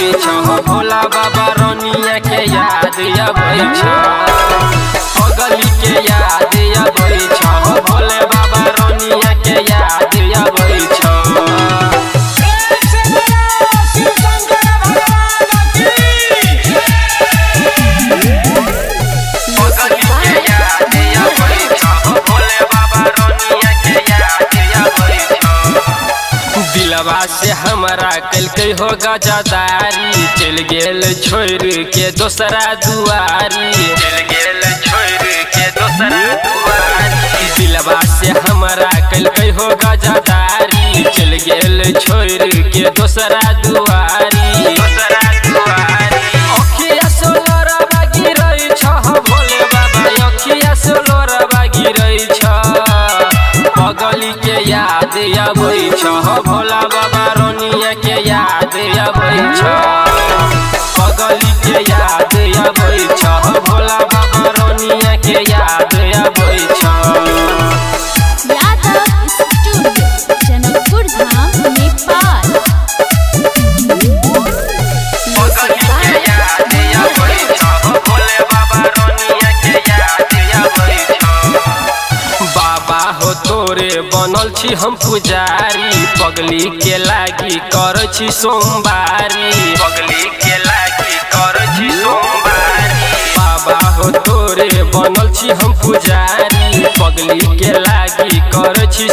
अबै छ भोला बाबा रनिया के याद अबै छ पगली के याद अबै छ भोले बाबा रनिया के याद अबै छ। दिलवा से हमारा कलकै हो गजादारी चल गेल छोड़ के दोसरा दुआरी चल गेल छोड़ के दोसरा दुआरी दिलवा से हमारा कलकै हो गजादारी चल गेल छोड़ के दोसरा दुआरी अखिया सोलरवा गिरै छ भोले बाबा अखिया सोलरवा गिरै छ पगली के याद अबै छ भोला बाबा रनिया के याद अबै छ पगली के याद अबै छ भोला बाबा रनिया के याद अबै छ। यादव स्टूडियो जनकपुर धाम नेपाल। पगली के याद अबै छ भोले बाबा रनिया के याद अबै छ। बाबा हो तोरे बनल छी हम पुजारी पगली के लागी कर छी सोमवारी पगली के लागी कर छी सोमवारी बाबा हो तोरे बनल छी हम पुजारी पगली के लागी कर छी